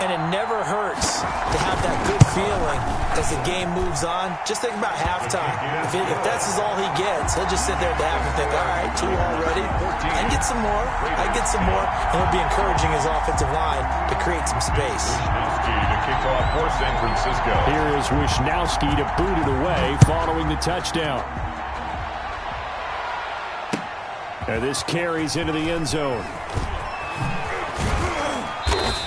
And it never hurts to have that good feeling as the game moves on. Just think about halftime. If that's all he gets, he'll just sit there at the half and think, all right, 2 already. I get some more. I get some more. And he'll be encouraging his offensive line to create some space. Wisnowski to kick off for San Francisco. Here is Wisnowski to boot it away following the touchdown. And this carries into the end zone.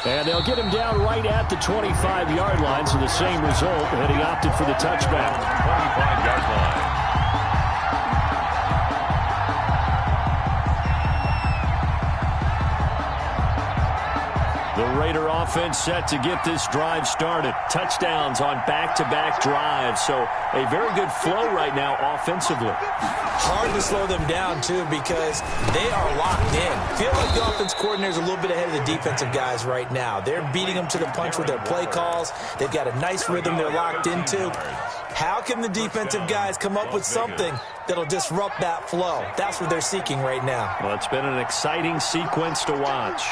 And they'll get him down right at the 25-yard line, so the same result, and he opted for the touchback. 25-yard line. The Raider offense set to get this drive started. Touchdowns on back-to-back drives, so a very good flow right now offensively. Hard to slow them down, too, because they are locked in. Feel like the offense coordinator is a little bit ahead of the defensive guys right now. They're beating them to the punch with their play calls. They've got a nice rhythm they're locked into. How can the defensive guys come up with something that'll disrupt that flow? That's what they're seeking right now. Well, it's been an exciting sequence to watch.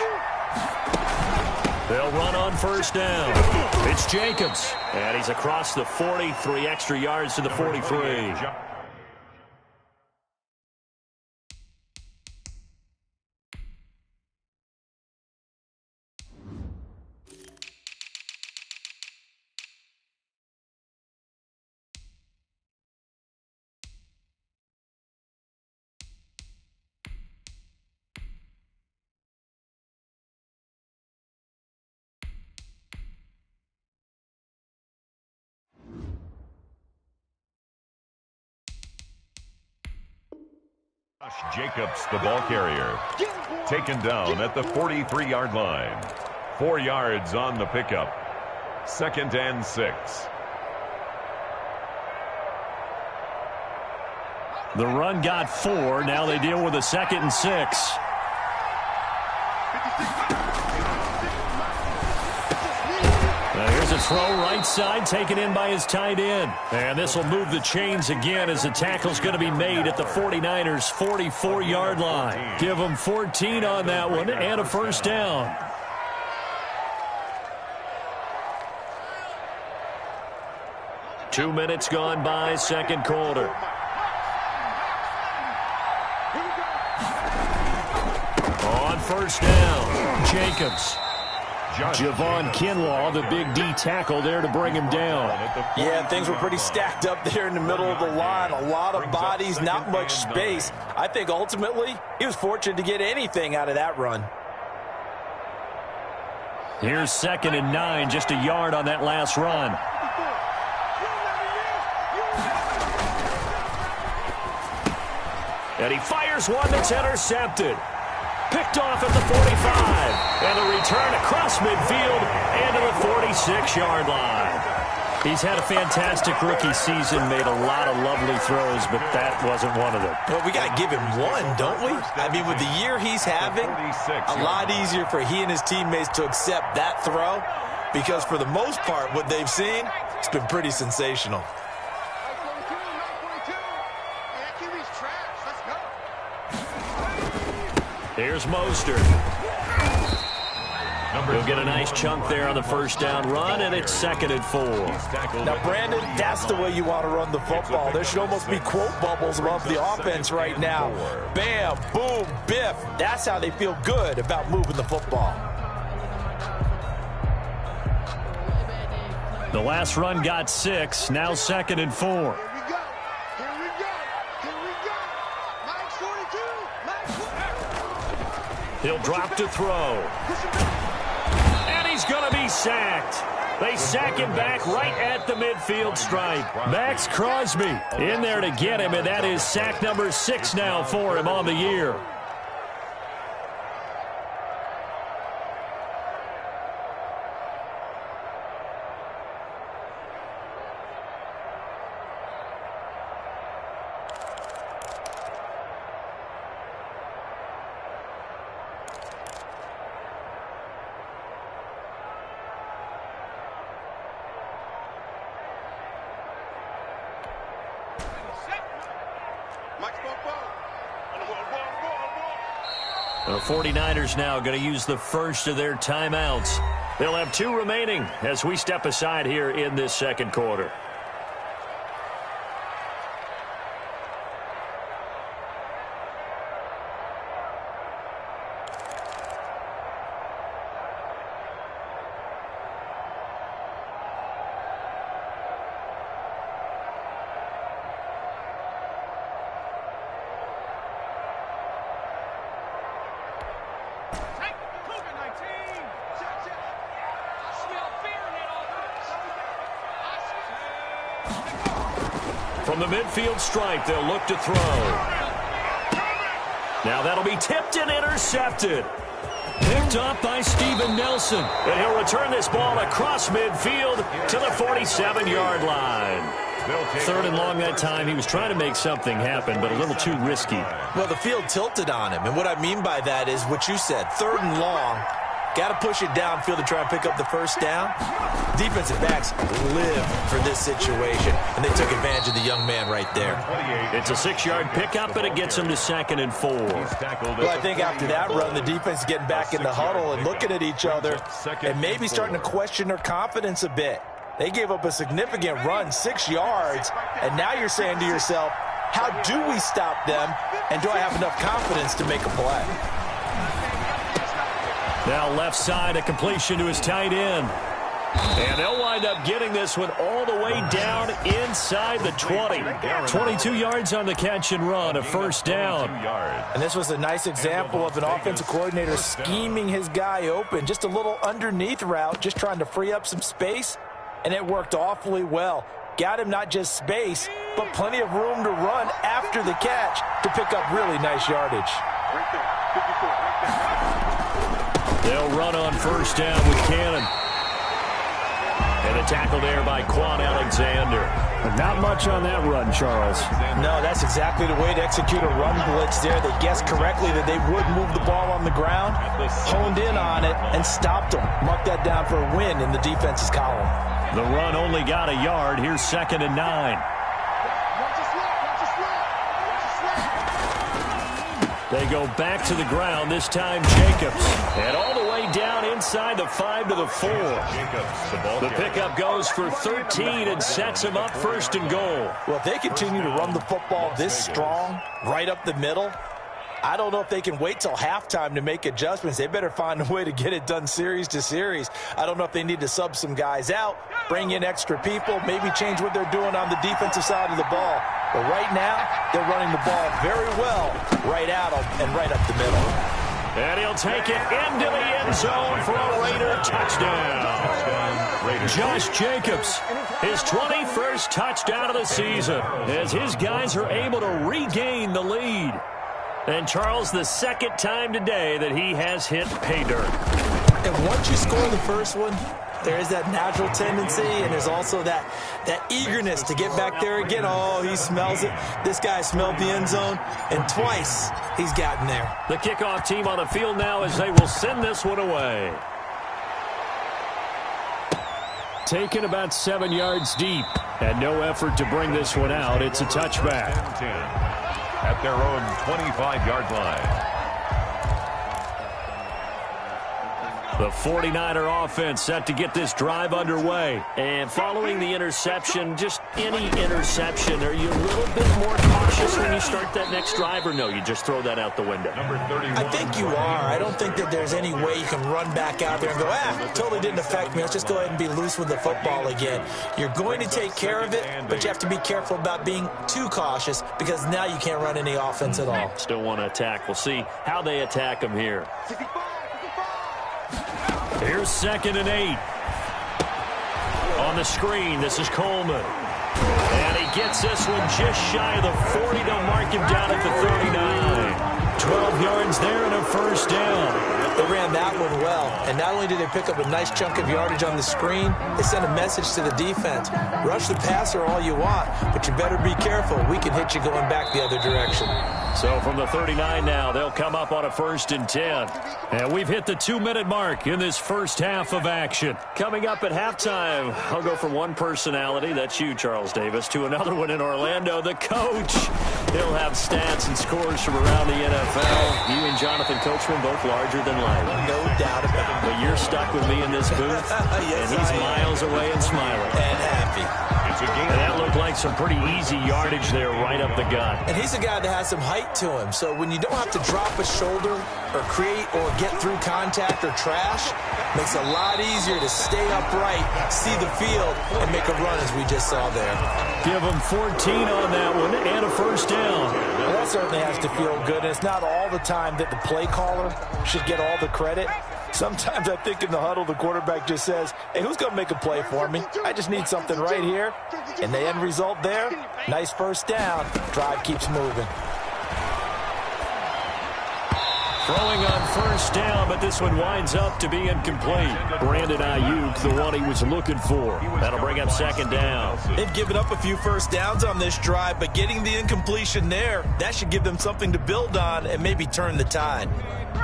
They'll run on first down. It's Jacobs. And he's across the 40, 3 extra yards to the 43. Jacobs, the ball carrier, taken down at the 43-yard line. 4 yards on the pickup. 2nd and 6. The run got 4. Now they deal with a 2nd and 6. Here's a throw right side, taken in by his tight end. And this will move the chains again as the tackle's going to be made at the 49ers' 44-yard line. Give them 14 on that one and a first down. Two minutes gone by, second quarter. On first down, Jacobs. Javon Kinlaw, the big D tackle there to bring him down. Yeah, things were pretty stacked up there in the middle of the line. A lot of bodies, not much space. I think ultimately he was fortunate to get anything out of that run. Here's 2nd and 9, just a yard on that last run. And he fires one that's intercepted. Picked off at the 45. And the return across midfield and to the 46-yard line. He's had a fantastic rookie season, made a lot of lovely throws, but that wasn't one of them. Well, we got to give him one, don't we? I mean, with the year he's having, a lot easier for he and his teammates to accept that throw because for the most part, what they've seen, it's been pretty sensational. Here's Mostert. He'll get a nice chunk there on the first down run, and it's 2nd and 4. Now, Brandon, that's the way you want to run the football. There should almost be quote bubbles above the offense right now. Bam, boom, biff. That's how they feel good about moving the football. The last run got 6, now 2nd and 4. He'll drop to throw. And he's going to be sacked. They sack him back right at the midfield stripe. Max Crosby in there to get him, and that is sack number 6 now for him on the year. The 49ers now going to use the first of their timeouts. They'll have 2 remaining as we step aside here in this second quarter. From the midfield stripe, they'll look to throw. Now that'll be tipped and intercepted. Picked up by Steven Nelson. And he'll return this ball across midfield to the 47-yard line. 3rd and long that time. He was trying to make something happen, but a little too risky. Well, the field tilted on him, and what I mean by that is what you said, 3rd and long. Got to push it downfield to try and pick up the first down. Defensive backs live for this situation, and they took advantage of the young man right there. It's a 6-yard pickup, and it gets him to 2nd and 4. Well, I think after that run, the defense is getting back in the huddle and looking at each other and maybe starting to question their confidence a bit. They gave up a significant run, 6 yards, and now you're saying to yourself, how do we stop them, and do I have enough confidence to make a play? Now left side, a completion to his tight end. And they'll wind up getting this one all the way down inside the 20. 22 yards on the catch and run, a first down. And this was a nice example of an offensive coordinator scheming his guy open. Just a little underneath route, just trying to free up some space, and it worked awfully well. Got him not just space, but plenty of room to run after the catch to pick up really nice yardage. They'll run on first down with Cannon. And a tackle there by Quan Alexander. But not much on that run, Charles. No, that's exactly the way to execute a run blitz there. They guessed correctly that they would move the ball on the ground, honed in on it, and stopped them. Mark that down for a win in the defense's column. The run only got a yard. Here's 2nd and 9. They go back to the ground, this time Jacobs. And all the way down inside the 5 to the 4. The pickup goes for 13 and sets him up 1st and goal. Well, if they continue to run the football this strong, right up the middle, I don't know if they can wait till halftime to make adjustments. They better find a way to get it done series to series. I don't know if they need to sub some guys out, bring in extra people, maybe change what they're doing on the defensive side of the ball. But right now, they're running the ball very well right at them and right up the middle. And he'll take it into the end zone for a Raider touchdown. Josh Jacobs, his 21st touchdown of the season, as his guys are able to regain the lead. And Charles, the 2nd time today that he has hit pay dirt. And once you score the first one, there is that natural tendency, and there's also that eagerness to get back there again. Oh, he smells it. This guy smelled the end zone, and twice he's gotten there. The kickoff team on the field now as they will send this one away. Taken about 7 yards deep, and no effort to bring this one out. It's a touchback. At their own 25-yard line. The 49er offense set to get this drive underway. And following the interception, just any interception, are you a little bit more cautious when you start that next drive, or no, you just throw that out the window? I think you are. I don't think that there's any way you can run back out there and go, totally didn't affect me. Let's just go ahead and be loose with the football again. You're going to take care of it, but you have to be careful about being too cautious because now you can't run any offense at all. Still want to attack. We'll see how they attack them here. Here's 2nd and 8. On the screen, this is Coleman. And he gets this one just shy of the 40 to mark him down at the 39. 12 yards there and a first down. They ran that one well, and not only did they pick up a nice chunk of yardage on the screen, they sent a message to the defense. Rush the passer all you want, but you better be careful. We can hit you going back the other direction. So from the 39 now, they'll come up on a 1st and 10. And we've hit the 2-minute mark in this first half of action. Coming up at halftime, I'll go from one personality, that's you, Charles Davis, to another one in Orlando, the coach. He'll have stats and scores from around the NFL. You and Jonathan Coachman both larger than life. No doubt about it. But you're stuck with me in this booth, yes, and he's miles away and smiling. And happy. And that looked like some pretty easy yardage there right up the gut. And he's a guy that has some height to him. So when you don't have to drop a shoulder or create or get through contact or trash, makes it a lot easier to stay upright, see the field, and make a run as we just saw there. Give him 14 on that one and a first down. Well, that certainly has to feel good. And it's not all the time that the play caller should get all the credit. Sometimes I think in the huddle, the quarterback just says, hey, who's going to make a play for me? I just need something right here. And the end result there, nice first down. Drive keeps moving. Throwing on first down, but this one winds up to be incomplete. Brandon Ayuk, the one he was looking for. That'll bring up second down. They've given up a few first downs on this drive, but getting the incompletion there, that should give them something to build on and maybe turn the tide.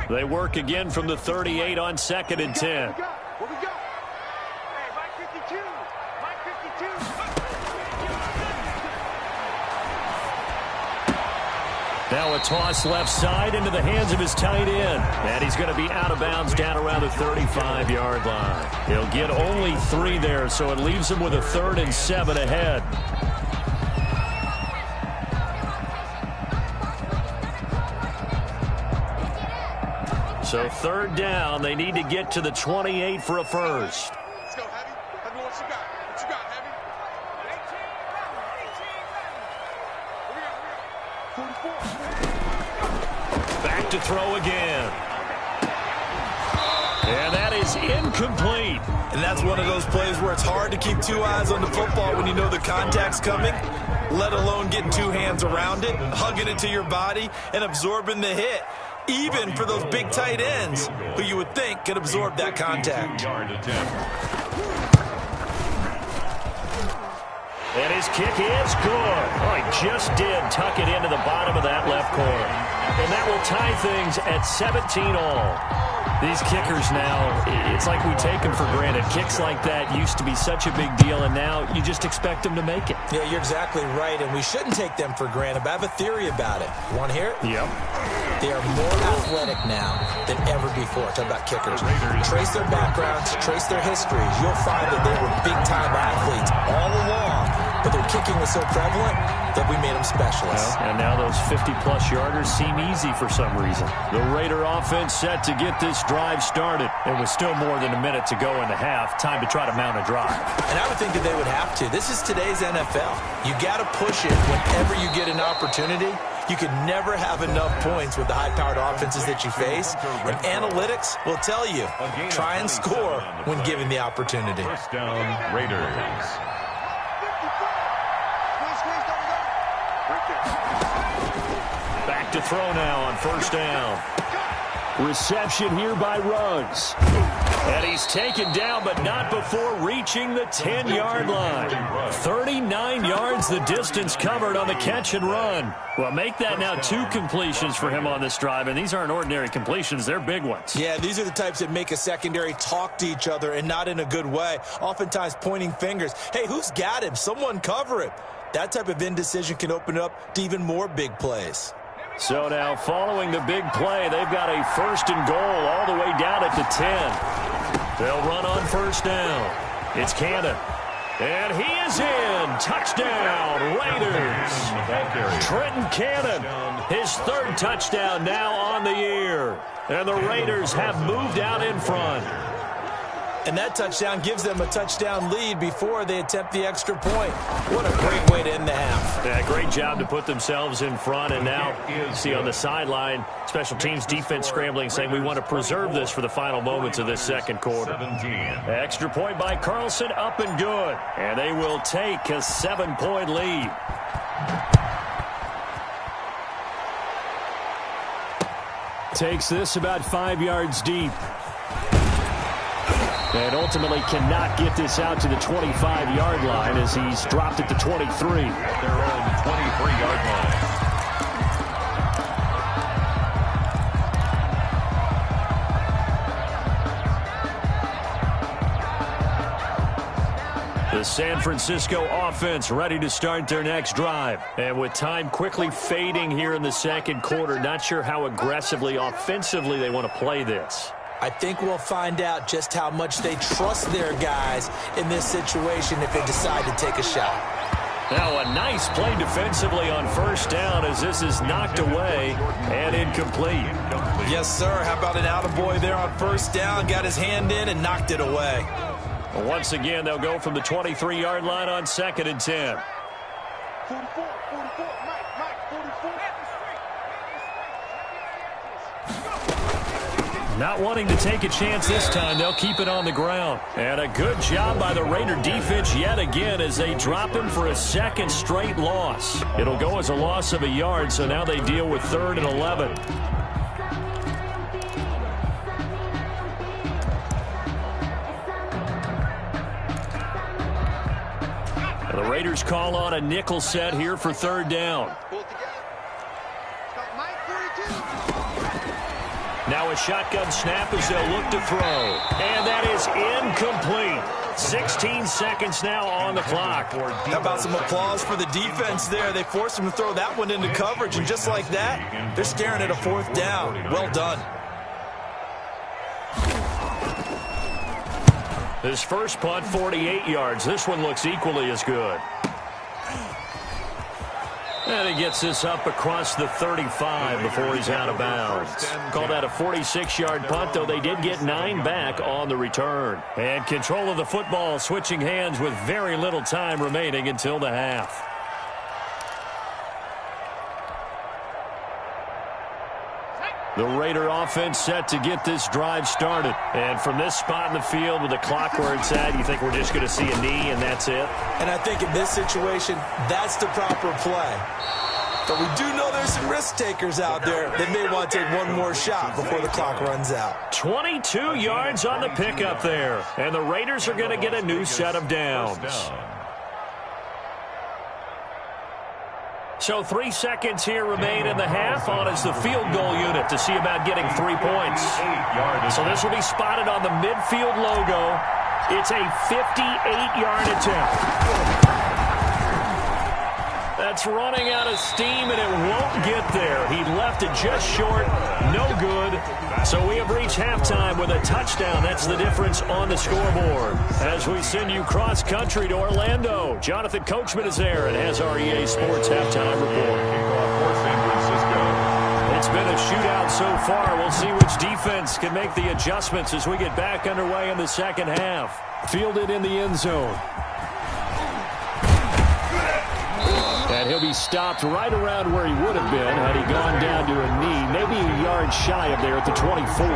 They work again from the 38 on 2nd and 10. Now a toss left side into the hands of his tight end. And he's going to be out of bounds down around the 35-yard line. He'll get only 3 there, so it leaves him with a 3rd and 7 ahead. So 3rd down, they need to get to the 28 for a first. Let's go, Heavy. Heavy, what you got? What you got, Heavy? 44. Back to throw again. And that is incomplete. And that's one of those plays where it's hard to keep 2 eyes on the football when you know the contact's coming, let alone getting 2 hands around it, hugging it to your body, and absorbing the hit. Even for those big tight ends who you would think could absorb that contact. And his kick is good. Oh, he just did tuck it into the bottom of that left corner. And that will tie things at 17-all. These kickers now, it's like we take them for granted. Kicks like that used to be such a big deal, and now you just expect them to make it. Yeah, you're exactly right, and we shouldn't take them for granted. But I have a theory about it. You want to hear it? Yep. They are more athletic now than ever before. Talk about kickers. Trace their backgrounds, trace their histories. You'll find that they were big-time athletes all along, but their kicking was so prevalent that we made them specialists. Well, and now those 50-plus yarders seem easy for some reason. The Raider offense set to get this drive started. It was still more than a minute to go in the half. Time to try to mount a drive. And I would think that they would have to. This is today's NFL. You got to push it whenever you get an opportunity. You can never have enough points with the high-powered offenses that you face. And analytics will tell you, try and score when given the opportunity. First down, Raiders. Back to throw now on first down. Reception here by Ruggs. And he's taken down, but not before reaching the 10-yard line. 39 yards the distance covered on the catch and run. Well, make that now 2 completions for him on this drive, and these aren't ordinary completions. They're big ones. Yeah, these are the types that make a secondary talk to each other and not in a good way. Oftentimes pointing fingers. Hey, who's got him? Someone cover him. That type of indecision can open up to even more big plays. So now following the big play, they've got a 1st and goal all the way down at the 10. They'll run on first down. It's Cannon. And he is in. Touchdown, Raiders. Trenton Cannon, his 3rd touchdown now on the year. And the Raiders have moved out in front. And that touchdown gives them a touchdown lead before they attempt the extra point. What a great way to end the half. Yeah, great job to put themselves in front. And now, see on the sideline, special teams defense scrambling, saying we want to preserve this for the final moments of this second quarter. 17. Extra point by Carlson, up and good. And they will take a 7-point lead. Takes this about 5 yards deep. And ultimately cannot get this out to the 25-yard line as he's dropped at the 23. At their own 23-yard line. The San Francisco offense ready to start their next drive. And with time quickly fading here in the second quarter, not sure how aggressively, offensively they want to play this. I think we'll find out just how much they trust their guys in this situation if they decide to take a shot. Now a nice play defensively on first down as this is knocked away and incomplete. Yes, sir. How about an attaboy there on first down? Got his hand in and knocked it away. Once again, they'll go from the 23-yard line on 2nd and 10. 44, Mike, 44. Not wanting to take a chance this time, they'll keep it on the ground. And a good job by the Raider defense yet again as they drop him for a second straight loss. It'll go as a loss of a yard, so now they deal with 3rd and 11. And the Raiders call on a nickel set here for 3rd down. Now a shotgun snap as they'll look to throw. And that is incomplete. 16 seconds now on the clock. How about some applause for the defense there? They forced him to throw that one into coverage, and just like that, they're staring at a 4th down. Well done. His first punt, 48 yards. This one looks equally as good. And he gets this up across the 35 before he's out of bounds. Call that a 46-yard punt, though they did get 9 back on the return. And control of the football switching hands with very little time remaining until the half. The Raider offense set to get this drive started. And from this spot in the field with the clock where it's at, you think we're just going to see a knee and that's it? And I think in this situation, that's the proper play. But we do know there's some risk takers out there that may want to take one more shot before the clock runs out. 22 yards on the pickup there. And the Raiders are going to get a new set of downs. So 3 seconds here remain in the half on as the field goal unit to see about getting 3 points. So this will be spotted on the midfield logo. It's a 58-yard attempt. That's running out of steam, and it won't get there. He left it just short. No good. So we have reached halftime with a touchdown. That's the difference on the scoreboard. As we send you cross-country to Orlando, Jonathan Coachman is there and has our EA Sports halftime report. It's been a shootout so far. We'll see which defense can make the adjustments as we get back underway in the second half. Fielded in the end zone. And he'll be stopped right around where he would have been had he gone down to a knee, maybe a yard shy of there at the 24.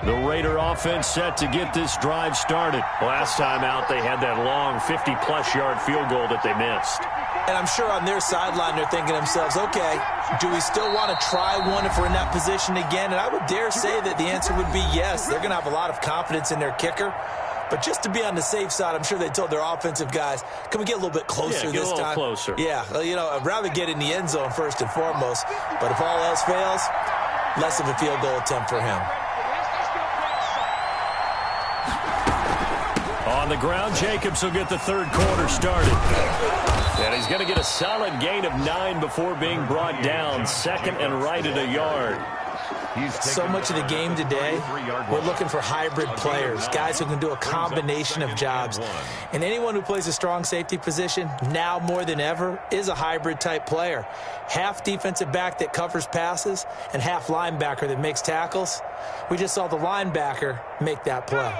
The Raider offense set to get this drive started. Last time out, they had that long 50-plus yard field goal that they missed. And I'm sure on their sideline they're thinking to themselves, okay, do we still want to try one if we're in that position again? And I would dare say that the answer would be yes. They're going to have a lot of confidence in their kicker. But just to be on the safe side, I'm sure they told their offensive guys, can we get a little bit closer this time? Closer. Yeah, you know, I'd rather get in the end zone first and foremost. But if all else fails, less of a field goal attempt for him. On the ground, Jacobs will get the third quarter started. And he's going to get a solid gain of 9 before being brought down. 2nd and right at a yard. So much of the game today, we're looking for hybrid players, guys who can do a combination of jobs. And anyone who plays a strong safety position, now more than ever, is a hybrid-type player. Half defensive back that covers passes and half linebacker that makes tackles. We just saw the linebacker make that play.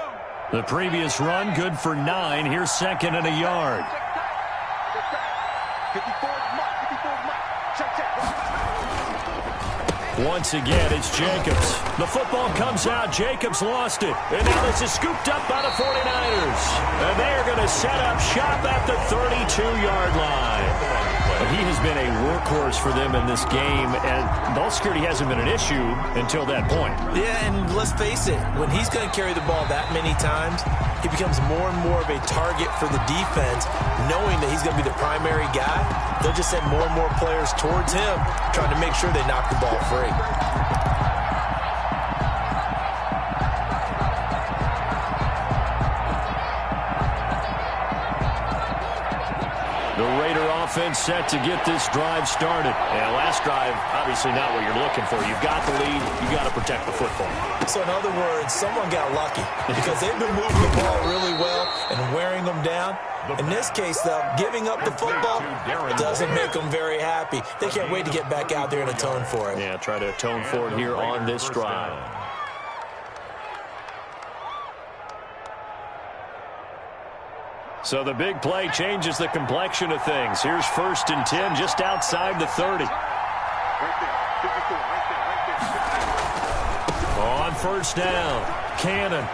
The previous run, good for 9. Here's 2nd and a yard. Once again, it's Jacobs. The football comes out. Jacobs lost it. And now this is scooped up by the 49ers. And they are going to set up shop at the 32-yard line. And he has been a workhorse for them in this game, and ball security hasn't been an issue until that point. Yeah, and let's face it, when he's going to carry the ball that many times, he becomes more and more of a target for the defense, knowing that he's going to be the primary guy. They'll just send more and more players towards him, trying to make sure they knock the ball free. The Raider offense set to get this drive started. And last drive, obviously not what you're looking for. You've got the lead. You've got to protect the football. So in other words, someone got lucky because they've been moving the ball really well and wearing them down. In this case, though, giving up the football doesn't make them very happy. They can't wait to get back out there and atone for it. Yeah, try to atone for it here on this drive. So the big play changes the complexion of things. Here's 1st and 10 just outside the 30. On 1st down, Cannon.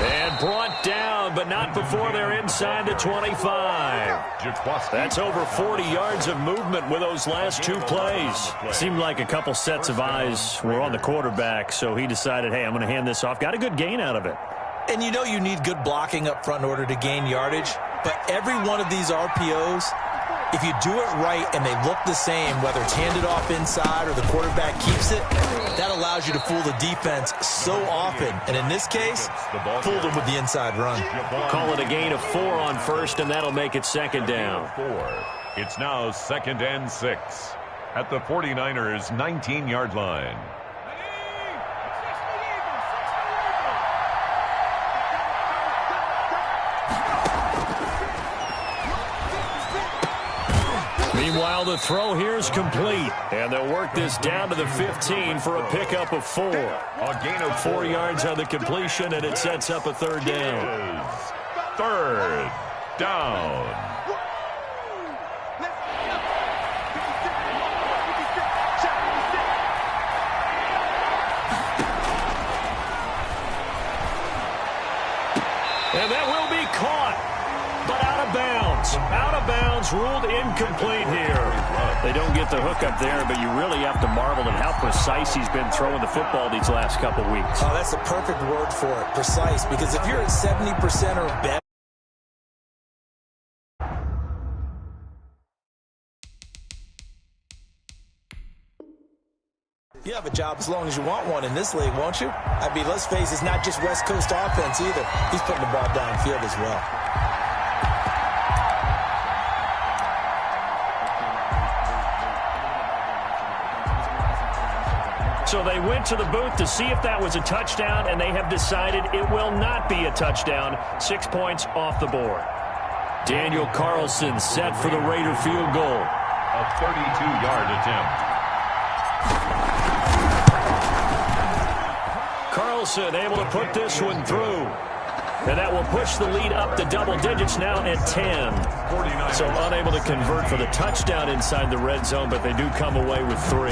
And brought down, but not before they're inside the 25. That's over 40 yards of movement with those last 2 plays. Seemed like a couple sets of eyes were on the quarterback, so he decided, hey, I'm going to hand this off. Got a good gain out of it. And you know you need good blocking up front in order to gain yardage. But every one of these RPOs, if you do it right and they look the same, whether it's handed off inside or the quarterback keeps it, that allows you to fool the defense so often. And in this case, fooled them with the inside run. Call it a gain of 4 on 1st, and that'll make it 2nd down. It's now 2nd and 6 at the 49ers' 19-yard line. Meanwhile, the throw here is complete, and they'll work this down to the 15 for a pickup of 4. A gain of 4 yards on the completion, and it sets up a 3rd down. 3rd down. And that will be caught, but out of bounds. Out of bounds, ruled incomplete here. They don't get the hook up there, but you really have to marvel at how precise he's been throwing the football these last couple weeks. Oh, that's a perfect word for it, precise, because if you're at 70% or better, you have a job as long as you want one in this league, won't you? I mean, let's face it, it's not just West Coast offense either. He's putting the ball downfield as well. So they went to the booth to see if that was a touchdown, and they have decided it will not be a touchdown. 6 points off the board. Daniel Carlson set for the Raider field goal. A 32-yard attempt. Carlson able to put this one through. And that will push the lead up to double digits now at 10. So unable to convert for the touchdown inside the red zone, but they do come away with 3.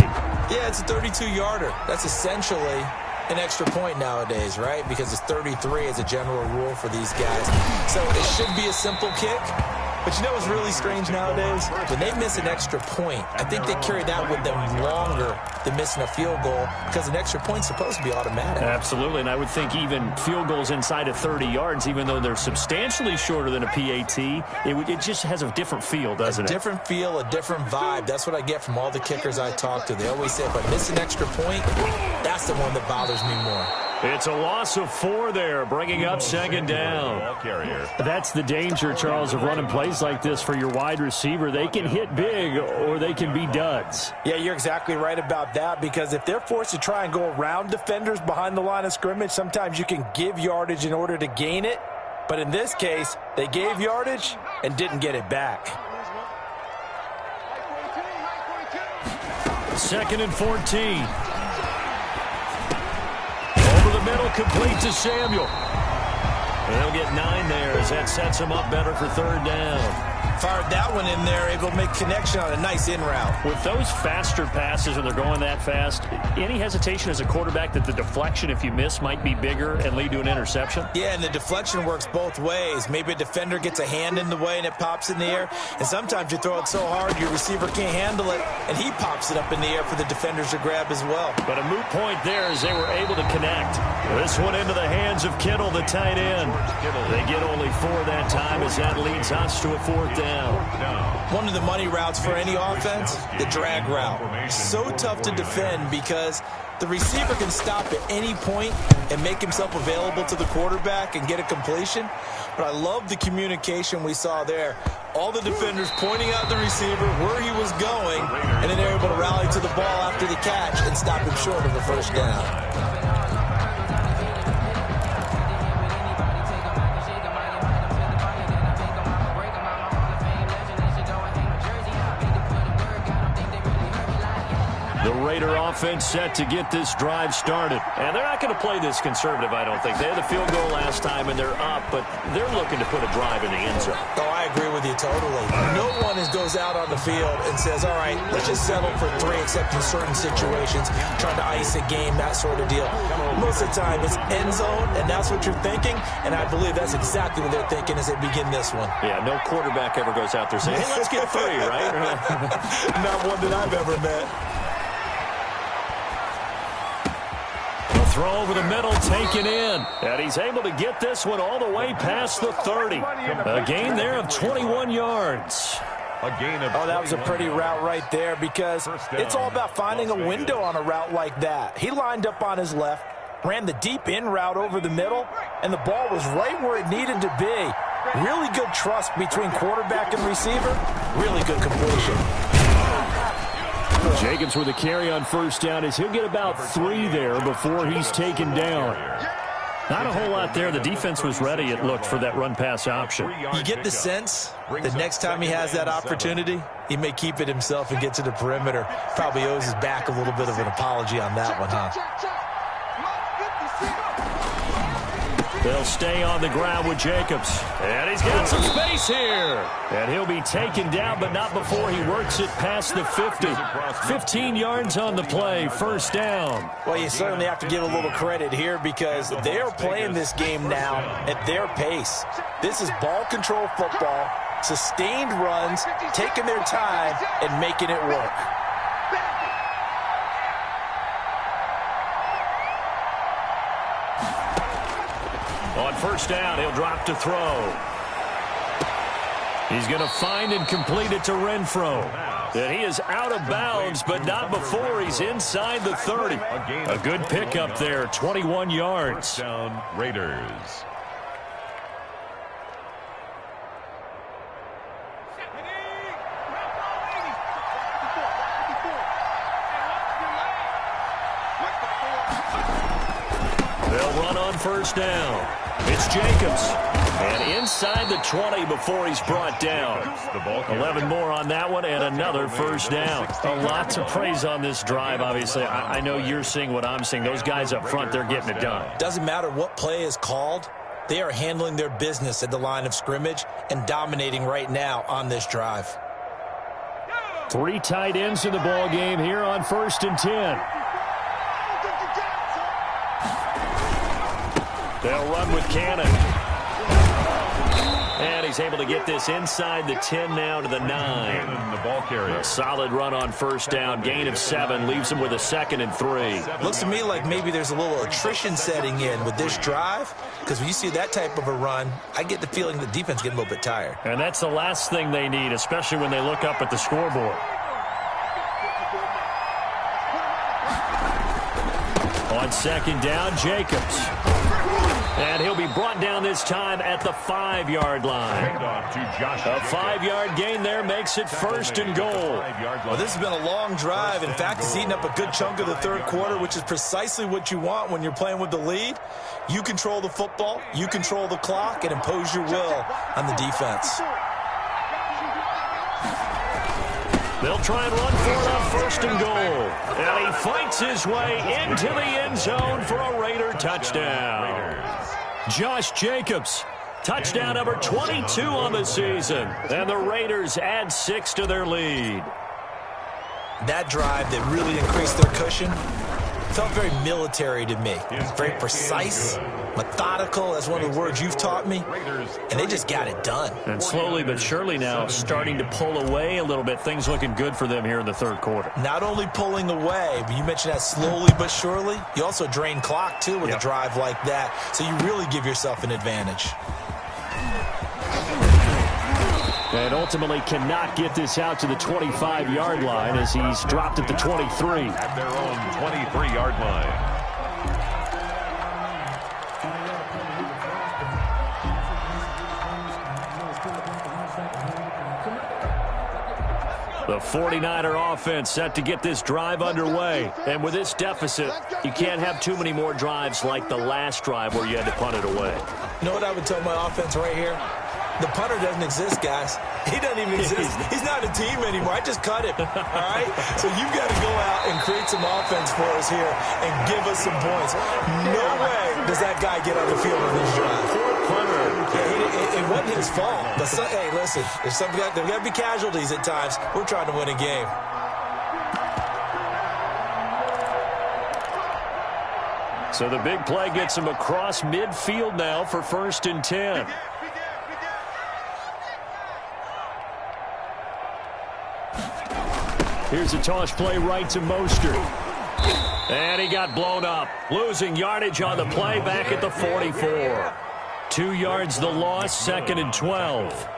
Yeah, it's a 32-yarder. That's essentially an extra point nowadays, right? Because it's 33 as a general rule for these guys. So it should be a simple kick. But you know what's really strange nowadays? When they miss an extra point, I think they carry that with them longer than missing a field goal because an extra point's supposed to be automatic. Absolutely, and I would think even field goals inside of 30 yards, even though they're substantially shorter than a PAT, it just has a different feel, doesn't it? A different feel, a different vibe. That's what I get from all the kickers I talk to. They always say if I miss an extra point, that's the one that bothers me more. It's a loss of 4 there, bringing up 2nd down. That's the danger, Charles, of running plays like this for your wide receiver. They can hit big or they can be duds. Yeah, you're exactly right about that because if they're forced to try and go around defenders behind the line of scrimmage, sometimes you can give yardage in order to gain it. But in this case, they gave yardage and didn't get it back. 2nd and 14. Middle complete to Samuel. And they'll get 9 there as that sets him up better for 3rd down. Fired that one in there, able to make connection on a nice in route. With those faster passes when they're going that fast, any hesitation as a quarterback that the deflection, if you miss, might be bigger and lead to an interception? Yeah, and the deflection works both ways. Maybe a defender gets a hand in the way and it pops in the air, and sometimes you throw it so hard your receiver can't handle it, and he pops it up in the air for the defenders to grab as well. But a moot point there as they were able to connect. This one into the hands of Kittle, the tight end. They get only 4 that time as that leads us to a 4th down. One of the money routes for any offense, the drag route. So tough to defend because the receiver can stop at any point and make himself available to the quarterback and get a completion. But I love the communication we saw there. All the defenders pointing out the receiver where he was going, and then they're able to rally to the ball after the catch and stop him short of the 1st down. The Raider offense set to get this drive started. And they're not going to play this conservative, I don't think. They had the field goal last time, and they're up, but they're looking to put a drive in the end zone. Oh, I agree with you totally. No one goes out on the field and says, all right, let's just settle for 3 except in certain situations, trying to ice a game, that sort of deal. Most of the time, it's end zone, and that's what you're thinking, and I believe that's exactly what they're thinking as they begin this one. Yeah, no quarterback ever goes out there saying, hey, let's get 3, right? Not one that I've ever met. Throw over the middle, taken in. And he's able to get this one all the way past the 30. A gain there of 21 yards. A gain of that was a pretty route right there because it's all about finding a window on a route like that. He lined up on his left, ran the deep in route over the middle, and the ball was right where it needed to be. Really good trust between quarterback and receiver. Really good completion. Jacobs with a carry on 1st down as he'll get about 3 there before he's taken down. Not a whole lot there. The defense was ready, it looked, for that run-pass option. You get the sense that next time he has that opportunity, he may keep it himself and get to the perimeter. Probably owes his back a little bit of an apology on that one, huh? They'll stay on the ground with Jacobs. And he's got some space here. And he'll be taken down, but not before he works it past the 50. 15 yards on the play, 1st down. Well, you certainly have to give a little credit here because they are playing this game now at their pace. This is ball control football, sustained runs, taking their time, and making it work. On 1st down, he'll drop to throw. He's going to find and complete it to Renfro. And he is out of bounds, but not before he's inside the 30. A good pickup there, 21 yards. down Raiders. They'll run on 1st down. It's Jacobs. And inside the 20 before he's brought down. 11 more on that one and another 1st down. A lot to praise on this drive, obviously. I know you're seeing what I'm seeing. Those guys up front, they're getting it done. Doesn't matter what play is called. They are handling their business at the line of scrimmage and dominating right now on this drive. 3 tight ends in the ball game here on 1st and 10. They'll run with Cannon. And he's able to get this inside the 10 now to the 9. The ball carrier. A solid run on 1st down. Gain of 7. Leaves him with a 2nd and 3. Looks to me like maybe there's a little attrition setting in with this drive. Because when you see that type of a run, I get the feeling the defense getting a little bit tired. And that's the last thing they need, especially when they look up at the scoreboard. On 2nd down, Jacobs. And he'll be brought down this time at the 5-yard line. A 5-yard gain there makes it 1st and goal. Well, this has been a long drive. In fact, it's eaten up a good chunk of the 3rd quarter, which is precisely what you want when you're playing with the lead. You control the football, you control the clock, and impose your will on the defense. They'll try and run for it on 1st and goal. And he fights his way into the end zone for a Raider touchdown. Josh Jacobs Touchdown number 22 on the season. And the Raiders add 6 to their lead. That drive that really increased their cushion felt very military to me. Very precise, methodical. That's one of the words you've taught me. And they just got it done. And slowly but surely now starting to pull away a little bit. Things looking good for them here in the third quarter. Not only pulling away, but you mentioned that slowly but surely. You also drain clock, too, with a drive like that. So you really give yourself an advantage. And ultimately cannot get this out to the 25-yard line as he's dropped at the 23. At their own 23-yard line. The 49er offense set to get this drive underway. And with this deficit, you can't have too many more drives like the last drive where you had to punt it away. You know what I would tell my offense right here? The punter doesn't exist, guys. He doesn't even exist. He's not a team anymore. I just cut him, all right? So you've got to go out and create some offense for us here and give us some points. No way does that guy get on the field on this drive. Poor punter. Yeah, it wasn't his fault. But hey, listen, there's got to be casualties at times. We're trying to win a game. So the big play gets him across midfield now for 1st and 10. Here's a toss play right to Mostert. And he got blown up. Losing yardage on the play back at the 44. 2 yards the loss, 2nd and 12.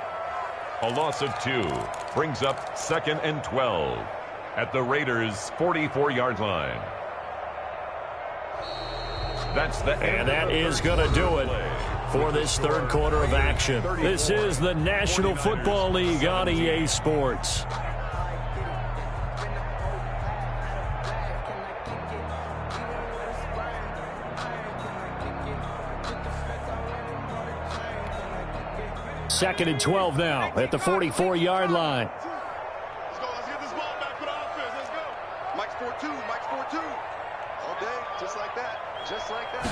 A loss of 2 brings up 2nd and 12 at the Raiders' 44-yard line. And that is going to do it for this third quarter of action. This is the National Football League on EA Sports. Second and 12 now at the 44-yard line. Let's go. Let's get this ball back for the offense. Let's go. Mike's 4-2. Mike's 4-2. All day. Just like that. Just like that.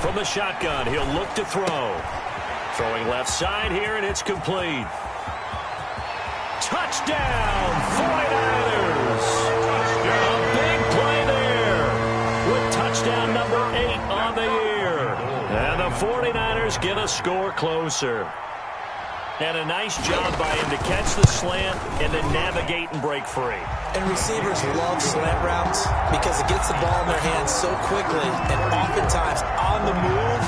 From the shotgun, he'll look to throw. Throwing left side here, and it's complete. Touchdown, 49ers. A big play there with touchdown number 8 on the year. And the 49ers get a score closer. And a nice job by him to catch the slant and then navigate and break free. And receivers love slant routes because it gets the ball in their hands so quickly and oftentimes on the move.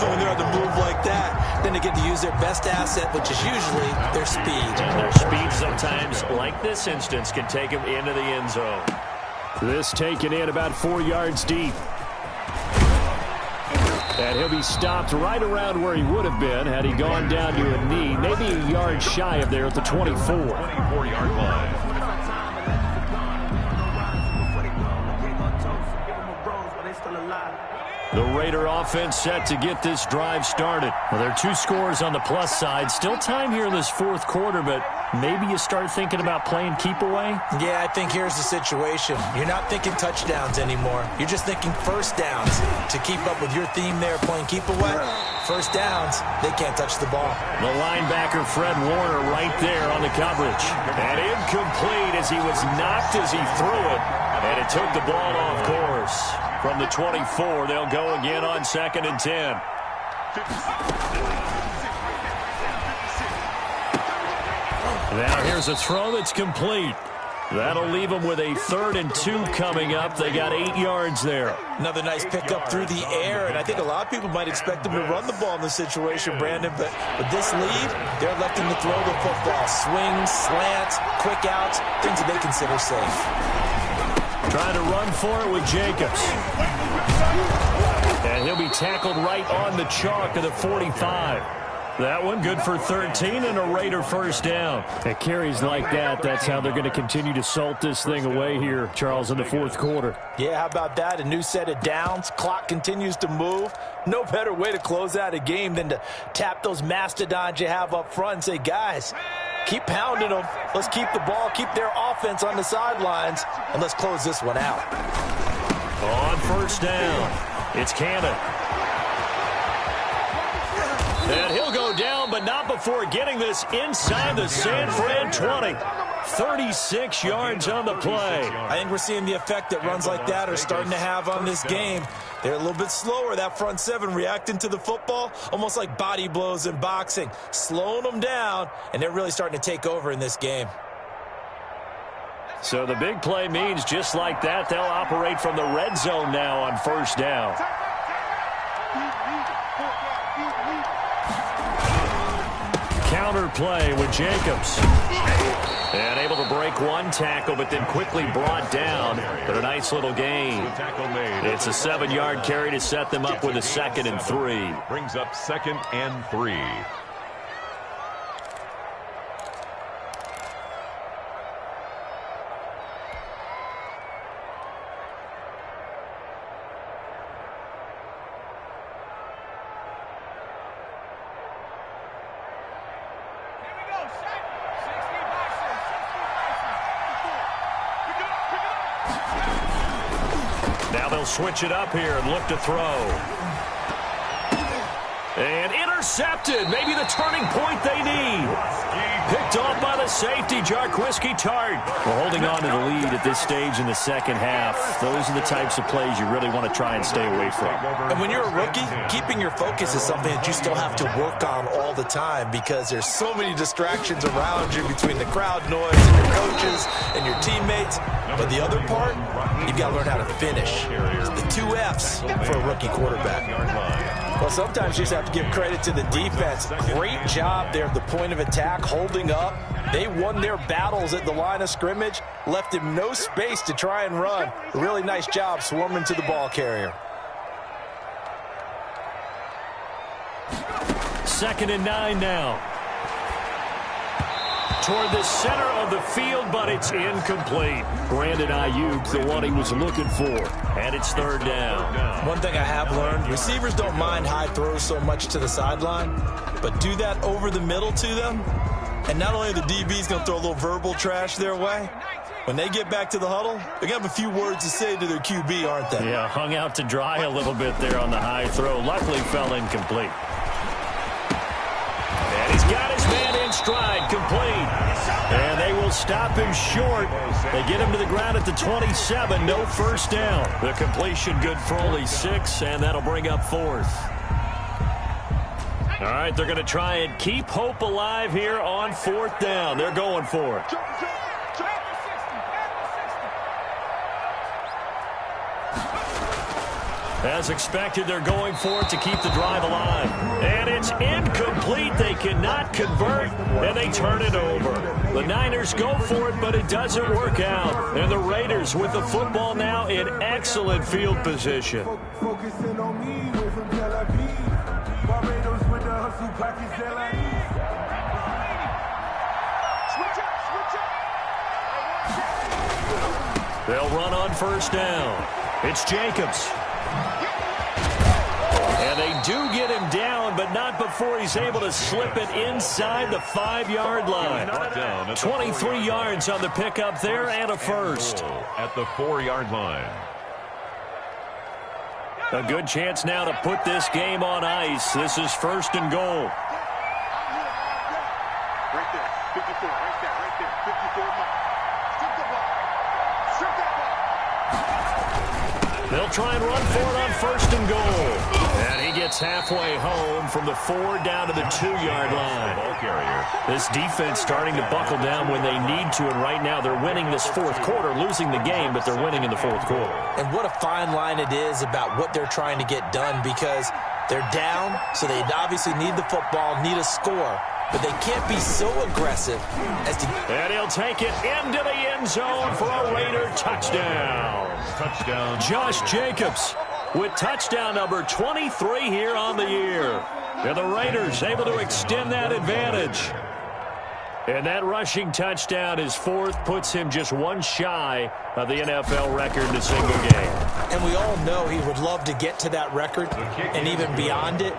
When they're on the move like that, then they get to use their best asset, which is usually their speed. And their speed sometimes, like this instance, can take them into the end zone. This taken in about 4 yards deep. And he'll be stopped right around where he would have been had he gone down to a knee, maybe a yard shy of there at the 24. 24-yard line. The Raider offense set to get this drive started. Well, there are 2 scores on the plus side. Still time here in this fourth quarter, but maybe you start thinking about playing keep away? Yeah, I think here's the situation. You're not thinking touchdowns anymore. You're just thinking first downs to keep up with your theme there, playing keep away. First downs, they can't touch the ball. The linebacker, Fred Warner, right there on the coverage. And incomplete as he was knocked as he threw it. And it took the ball off course. From the 24, they'll go again on 2nd and 10. Now here's a throw that's complete. That'll leave them with a 3rd and 2 coming up. They got 8 yards there. Another nice pickup through the air, and I think a lot of people might expect them to run the ball in this situation, Brandon, but with this lead, they're electing to throw the football. Swings, slants, quick outs, things that they consider safe. Trying to run for it with Jacobs. And he'll be tackled right on the chalk of the 45. That one good for 13 and a Raider first down. At carries like that, that's how they're going to continue to salt this thing away here, Charles, in the fourth quarter. Yeah, how about that? A new set of downs. Clock continues to move. No better way to close out a game than to tap those mastodons you have up front and say, guys, keep pounding them. Let's keep the ball, keep their offense on the sidelines, and let's close this one out. On first down, it's Cannon. go down, but not before getting this inside the San Fran 20. 36 yards on the play. I think we're seeing the effect that runs like that are starting to have on this game. They're a little bit slower, that front seven, reacting to the football, almost like body blows in boxing, slowing them down, and they're really starting to take over in this game. So the big play means just like that, they'll operate from the red zone now on first down. Counter play with Jacobs. And able to break one tackle, but then quickly brought down. But a nice little gain. It's a 7-yard carry to set them up with a 2nd and 3. Brings up 2nd and 3. Now they'll switch it up here and look to throw. And intercepted. Maybe the turning point they need. Picked off by the safety, Jarquiski Tart. We're holding on to the lead at this stage in the second half. Those are the types of plays you really want to try and stay away from. And when you're a rookie, keeping your focus is something that you still have to work on all the time because there's so many distractions around you between the crowd noise and your coaches and your teammates. But the other part, you've got to learn how to finish. It's the 2 F's for a rookie quarterback. Well, sometimes you just have to give credit to the defense. Great job there at the point of attack, holding up. They won their battles at the line of scrimmage, left him no space to try and run. A really nice job swarming to the ball carrier. 2nd and 9 now. Toward the center of the field, but it's incomplete. Brandon Ayuk, the one he was looking for. And it's 3rd down. One thing I have learned, receivers don't mind high throws so much to the sideline, but do that over the middle to them, and not only are the DBs going to throw a little verbal trash their way, when they get back to the huddle, they're going to have a few words to say to their QB, aren't they? Yeah, hung out to dry a little bit there on the high throw. Luckily fell incomplete. And he's got his man in stride, complete. And they will stop him short. They get him to the ground at the 27, no first down. The completion good for only 6, and that'll bring up 4th. All right, they're going to try and keep hope alive here on 4th down. They're going for it. As expected, they're going for it to keep the drive alive. And it's incomplete. They cannot convert, and they turn it over. The Niners go for it, but it doesn't work out. And the Raiders with the football now in excellent field position. Focusing on me, way from Tel Aviv. Barbados with the hustle package that I need. Switch up. They'll run on first down. It's Jacobs. And they do get him down, but not before he's able to slip it inside the 5-yard line. 23 yards on the pickup there and a first. At the 4-yard line. A good chance now to put this game on ice. This is 1st and goal. Right there, 54, right there, 54 miles. Strip the ball. Strip that ball. They'll try and run for it on 1st and goal. And he gets halfway home from the 4 down to the 2-yard line. This defense starting to buckle down when they need to, and right now they're winning this 4th quarter, losing the game, but they're winning in the 4th quarter. And what a fine line it is about what they're trying to get done, because they're down, so they obviously need the football, need a score, but they can't be so aggressive as to... And he'll take it into the end zone for a Raider touchdown. Touchdown. Josh Jacobs with touchdown number 23 here on the year. And the Raiders able to extend that advantage. And that rushing touchdown, his 4th, puts him just 1 shy of the NFL record in a single game. And we all know he would love to get to that record and even beyond it,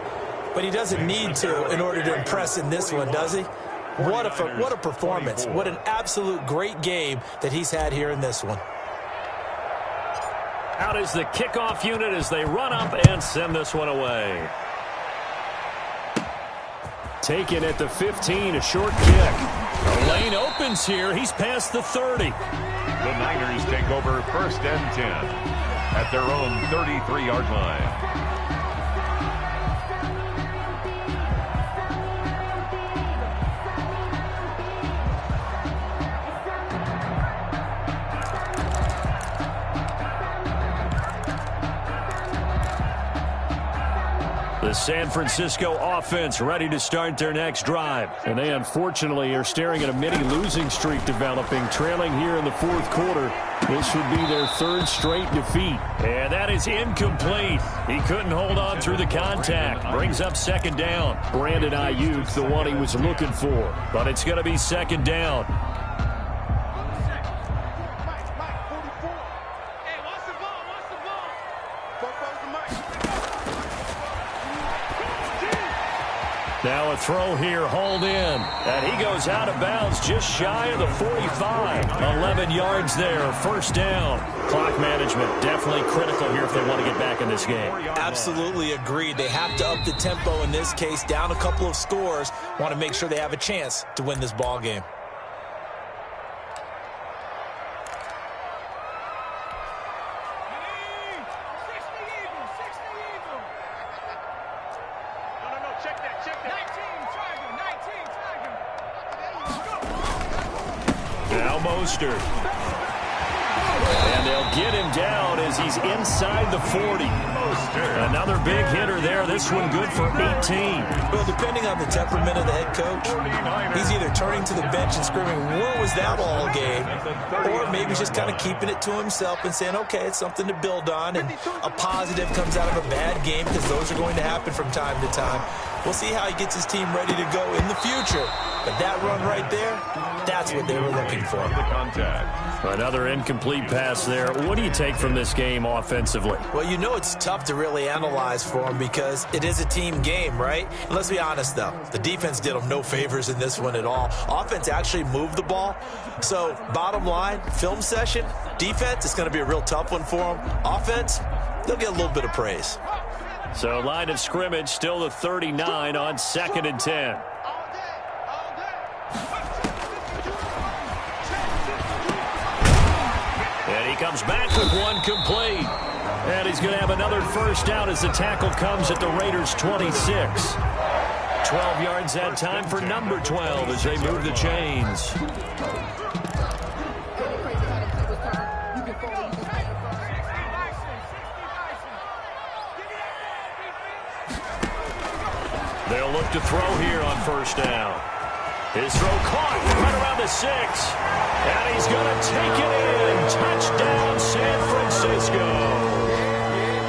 but he doesn't need to in order to impress in this one, does he? What a performance. What an absolute great game that he's had here in this one. Out is the kickoff unit as they run up and send this one away. Taken at the 15, a short kick. The lane opens here. He's past the 30. The Niners take over 1st and 10 at their own 33-yard line. The San Francisco offense ready to start their next drive. And they unfortunately are staring at a mini losing streak developing, trailing here in the 4th quarter. This would be their 3rd straight defeat. And that is incomplete. He couldn't hold on through the contact. Brings up 2nd down. Brandon Ayuk, the one he was looking for. But it's going to be 2nd down. Now a throw here, hauled in. And he goes out of bounds just shy of the 45. 11 yards there, 1st down. Clock management definitely critical here if they want to get back in this game. Absolutely agreed. They have to up the tempo in this case, down a couple of scores. Want to make sure they have a chance to win this ball game. Now Mostert. And they'll get him down as he's inside the 40. Another big hitter there. This one good for 18. Well, depending on the temperament of the head coach, he's either turning to the bench and screaming, "Where was that all game?" Or maybe he's just kind of keeping it to himself and saying, okay, it's something to build on, and a positive comes out of a bad game, because those are going to happen from time to time. We'll see how he gets his team ready to go in the future. But that run right there, that's what they were looking for. Another incomplete pass there. What do you take from this game offensively? Well, you know it's tough to really analyze for him because it is a team game, right? And let's be honest, though. The defense did them no favors in this one at all. Offense actually moved the ball. So, bottom line, film session, defense, it's going to be a real tough one for them. Offense, they'll get a little bit of praise. So, line of scrimmage, still the 39 on 2nd and 10. And he comes back with one complete. And he's going to have another 1st down as the tackle comes at the Raiders' 26. 12 yards that time for number 12 as they move the chains. They'll look to throw here on 1st down. His throw caught right around the 6. And he's going to take it in. Touchdown, San Francisco.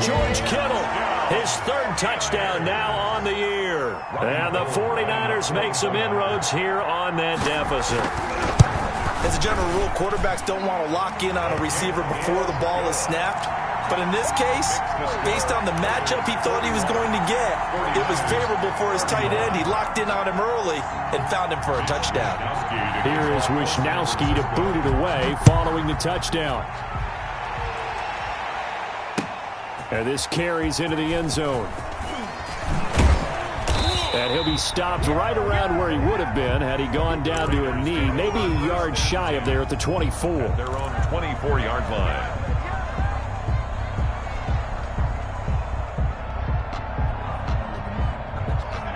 George Kittle, his 3rd touchdown now on the year. And the 49ers make some inroads here on that deficit. As a general rule, quarterbacks don't want to lock in on a receiver before the ball is snapped. But in this case, based on the matchup he thought he was going to get, it was favorable for his tight end. He locked in on him early and found him for a touchdown. Here is Wisnowski to boot it away following the touchdown. And this carries into the end zone. And he'll be stopped right around where he would have been had he gone down to a knee, maybe a yard shy of there at the 24. Their own 24-yard line.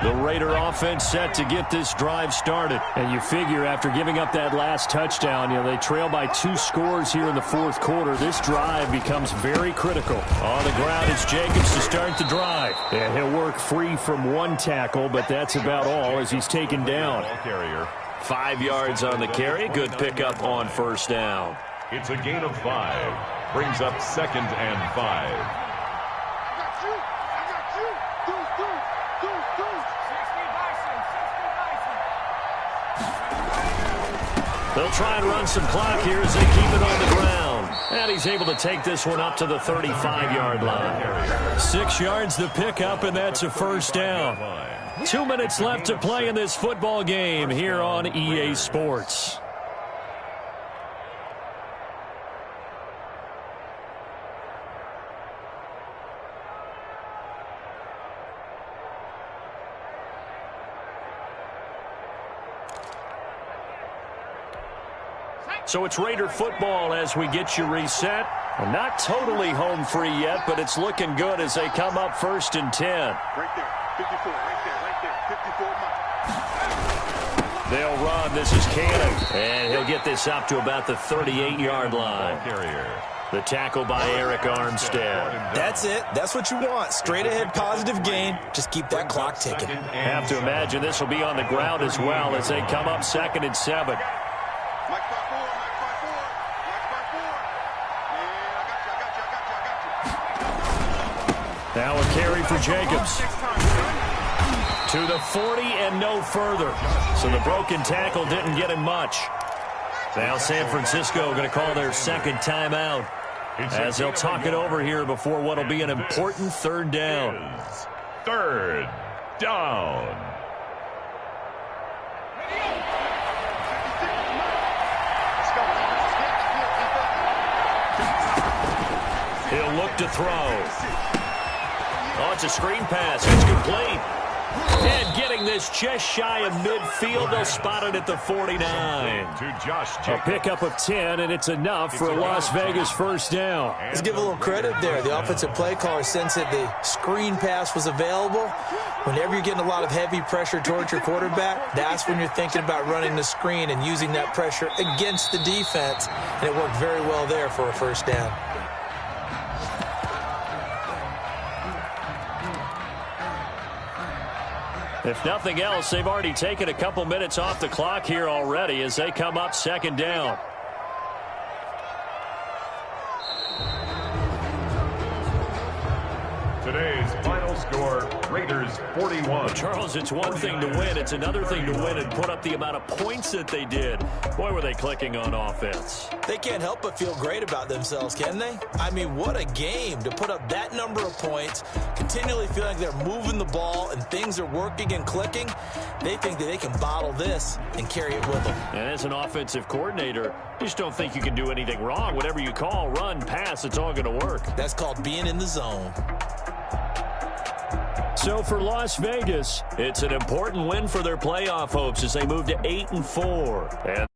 The Raider offense set to get this drive started. And you figure after giving up that last touchdown, they trail by 2 scores here in the 4th quarter. This drive becomes very critical. On the ground, it's Jacobs to start the drive. And he'll work free from 1 tackle, but that's about all as he's taken down. 5 yards on the carry. Good pickup on 1st down. It's a gain of 5. Brings up 2nd and 5. They'll try and run some clock here as they keep it on the ground. And he's able to take this one up to the 35-yard line. 6 yards the pickup, and that's a 1st down. 2 minutes left to play in this football game here on EA Sports. So it's Raider football as we get you reset. Well, not totally home free yet, but it's looking good as they come up 1st and 10. Right there, 54, right there, 54 miles. They'll run. This is Cannon. And he'll get this up to about the 38-yard line. Carrier. The tackle by Eric Armstead. That's it. That's what you want. Straight ahead positive gain. Just keep that clock ticking. Have to imagine this will be on the ground as well as they come up 2nd and 7. Mike 5-4, Mike 5-4, Mike 5-4. Yeah, I got you. Now a carry for Jacobs. To the 40 and no further. So the broken tackle didn't get him much. Now San Francisco going to call their 2nd timeout as they'll talk it over here before what will be an important 3rd down. 3rd down. He'll look to throw. Oh, it's a screen pass. It's complete. And getting this just shy of midfield, they'll spot it at the 49. To Josh A Jacobs. pickup of 10, and it's enough for a Las Vegas 1st down. Let's give a little credit there. The offensive play caller sensed that the screen pass was available. Whenever you're getting a lot of heavy pressure towards your quarterback, that's when you're thinking about running the screen and using that pressure against the defense. And it worked very well there for a 1st down. If nothing else, they've already taken a couple minutes off the clock here already as they come up 2nd down. Today's final score, Raiders 41. Charles, it's one thing to win. It's another thing to win and put up the amount of points that they did. Boy, were they clicking on offense. They can't help but feel great about themselves, can they? I mean, what a game to put up that number of points, continually feel like they're moving the ball and things are working and clicking. They think that they can bottle this and carry it with them. And as an offensive coordinator, you just don't think you can do anything wrong. Whatever you call, run, pass, it's all going to work. That's called being in the zone. So for Las Vegas, it's an important win for their playoff hopes as they move to 8-4. And